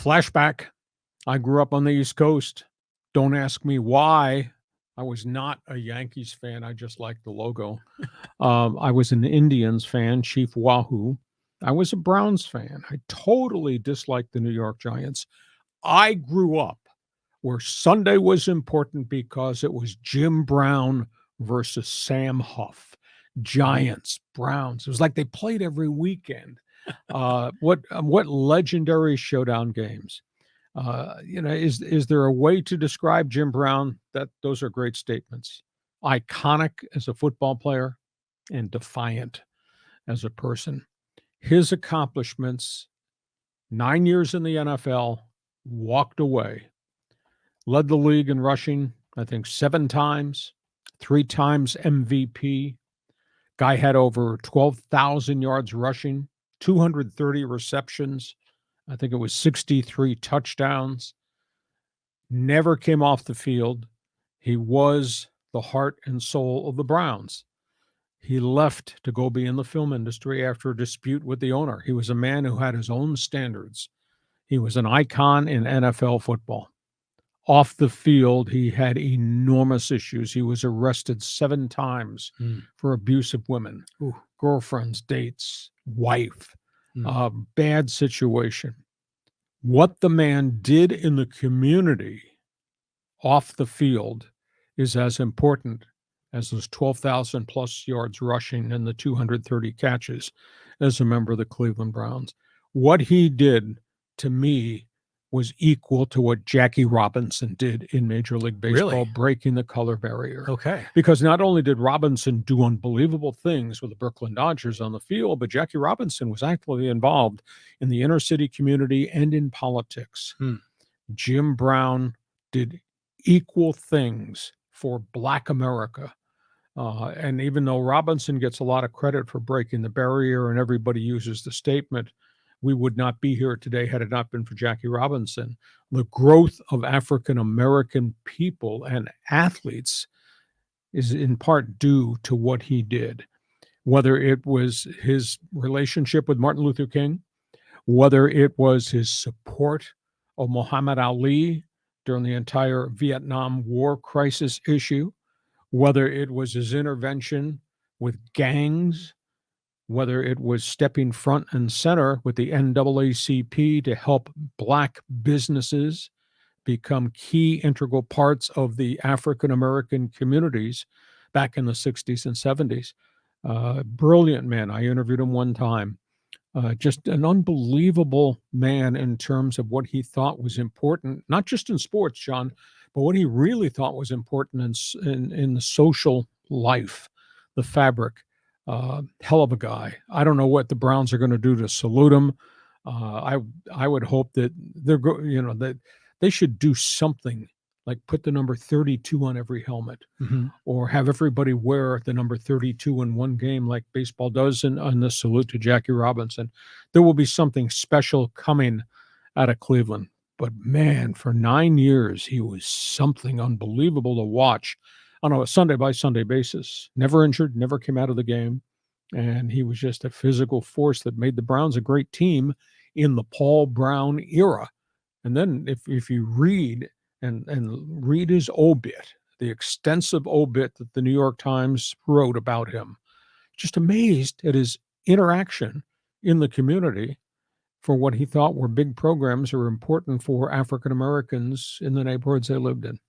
Flashback. I grew up on the East Coast. Don't ask me why. I was not a Yankees fan. I just liked the logo. I was an Indians fan, Chief Wahoo. I was a Browns fan. I totally disliked the New York Giants. I grew up where Sunday was important because it was Jim Brown versus Sam Huff. Giants, Browns. It was like they played every weekend. What legendary showdown games. Is there a way to describe Jim Brown? Those are great statements. Iconic as a football player and defiant as a person. His accomplishments, 9 years in the NFL, walked away, led the league in rushing, I think 7 times, 3 times MVP. Guy had over 12,000 yards rushing, 230 receptions. I think it was 63 touchdowns. Never came off the field. He was the heart and soul of the Browns. He left to go be in the film industry after a dispute with the owner. He was a man who had his own standards. He was an icon in NFL football. Off the field, he had enormous issues. He was arrested 7 times for abuse of women, girlfriends, dates, wife, bad situation. What the man did in the community off the field is as important as those 12,000 plus yards rushing and the 230 catches as a member of the Cleveland Browns. What he did, to me, was equal to what Jackie Robinson did in Major League Baseball, breaking the color barrier. Okay. Because not only did Robinson do unbelievable things with the Brooklyn Dodgers on the field, but Jackie Robinson was actively involved in the inner city community and in politics. Jim Brown did equal things for Black America. And even though Robinson gets a lot of credit for breaking the barrier and everybody uses the statement, we would not be here today had it not been for Jackie Robinson. The growth of African-American people and athletes is in part due to what he did, whether it was his relationship with Martin Luther King, whether it was his support of Muhammad Ali during the entire Vietnam War crisis issue, whether it was his intervention with gangs, whether it was stepping front and center with the NAACP to help Black businesses become key integral parts of the African-American communities back in the 60s and 70s. Brilliant man. I interviewed him one time. Just an unbelievable man in terms of what he thought was important, not just in sports, John, but what he really thought was important in the social life, the fabric. Hell of a guy. I don't know what the Browns are going to do to salute him. I would hope that that they should do something like put the number 32 on every helmet, or have everybody wear the number 32 in one game like baseball does on the salute to Jackie Robinson. There will be something special coming out of Cleveland. But man, for 9 years, he was something unbelievable to watch on a Sunday-by-Sunday basis. Never injured, never came out of the game. And he was just a physical force that made the Browns a great team in the Paul Brown era. And then if you read and read his obit, the extensive obit that the New York Times wrote about him, just amazed at his interaction in the community for what he thought were big programs or important for African Americans in the neighborhoods they lived in.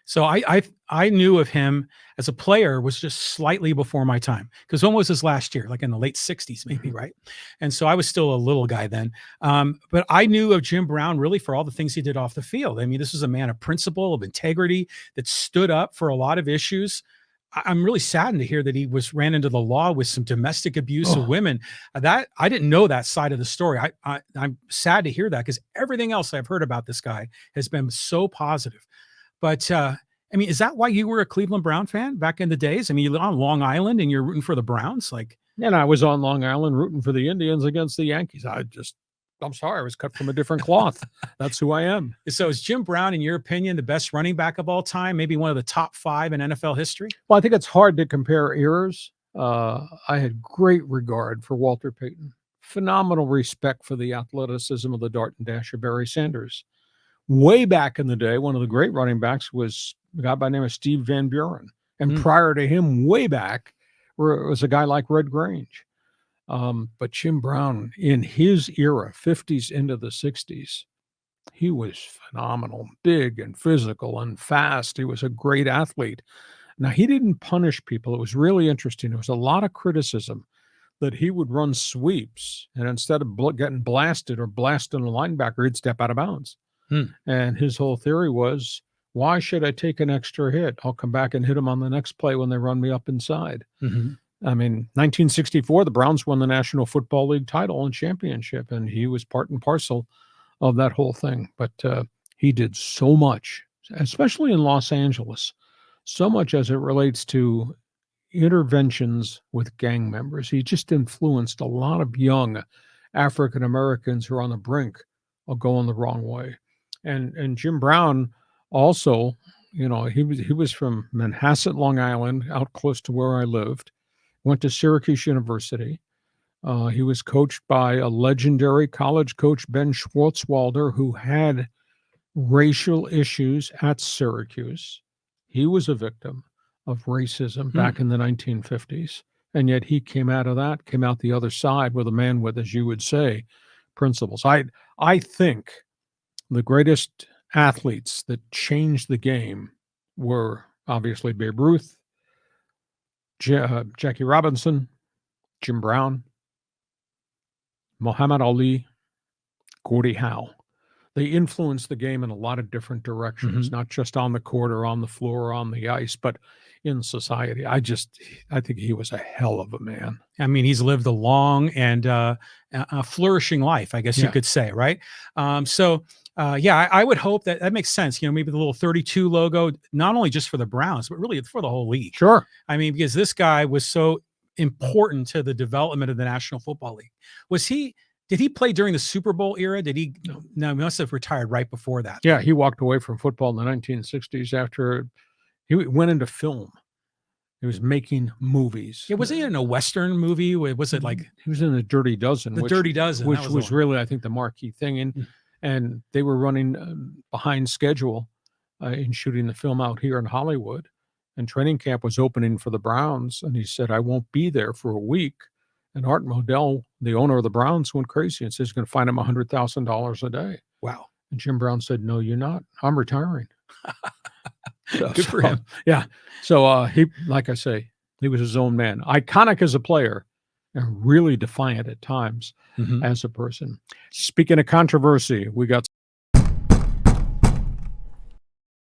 So I knew of him as a player was just slightly before my time, because when was his last year? Like in the late 60s, maybe, right? And so I was still a little guy then. But I knew of Jim Brown really for all the things he did off the field. I mean, this was a man of principle, of integrity, that stood up for a lot of issues. I'm really saddened to hear that he ran into the law with some domestic abuse of women. That I didn't know that side of the story. I'm sad to hear that, because everything else I've heard about this guy has been so positive. But I mean, is that why you were a Cleveland Brown fan back in the days? I mean, you live on Long Island and you're rooting for the Browns, And I was on Long Island rooting for the Indians against the Yankees. I'm sorry, I was cut from a different cloth. That's who I am. So is Jim Brown, in your opinion, the best running back of all time? Maybe one of the top 5 in NFL history? Well, I think it's hard to compare eras. I had great regard for Walter Payton, phenomenal respect for the athleticism of the dart and dash of Barry Sanders. Way back in the day, one of the great running backs was a guy by the name of Steve Van Buren. And prior to him, way back, was a guy like Red Grange. But Jim Brown, in his era, 50s into the 60s, he was phenomenal, big and physical and fast. He was a great athlete. Now, he didn't punish people. It was really interesting. There was a lot of criticism that he would run sweeps, and instead of getting blasted or blasting a linebacker, he'd step out of bounds. And his whole theory was, why should I take an extra hit? I'll come back and hit him on the next play when they run me up inside. I mean, 1964, the Browns won the National Football League title and championship, and he was part and parcel of that whole thing. But he did so much, especially in Los Angeles, so much as it relates to interventions with gang members. He just influenced a lot of young African Americans who are on the brink of going the wrong way. And Jim Brown also, you know, he was from Manhasset, Long Island, out close to where I lived. Went to Syracuse University. He was coached by a legendary college coach, Ben Schwartzwalder, who had racial issues at Syracuse. He was a victim of racism back in the 1950s. And yet he came out the other side with a man with, as you would say, principles. I think the greatest athletes that changed the game were obviously Babe Ruth, Jackie Robinson, Jim Brown, Muhammad Ali, Gordie Howe. They influenced the game in a lot of different directions, not just on the court or on the floor or on the ice, but in society. I think he was a hell of a man. I mean, he's lived a long and a flourishing life, I guess you could say, right? I would hope that makes sense. You know, maybe the little 32 logo, not only just for the Browns, but really for the whole league. Sure. I mean, because this guy was so important to the development of the National Football League. Did he play during the Super Bowl era? No, he must have retired right before that. Yeah, he walked away from football in the 1960s after he went into film. He was making movies. Yeah, was he in a Western movie? Was it like he was in The Dirty Dozen? Dirty Dozen, which was really, I think, the marquee thing. And they were running behind schedule in shooting the film out here in Hollywood. And training camp was opening for the Browns. And he said, I won't be there for a week. And Art Modell, the owner of the Browns, went crazy and says he's going to fine him $100,000 a day. Wow. And Jim Brown said, no, you're not. I'm retiring. Good for him. Yeah. So he, like I say, he was his own man. Iconic as a player and really defiant at times as a person. Speaking of controversy, we got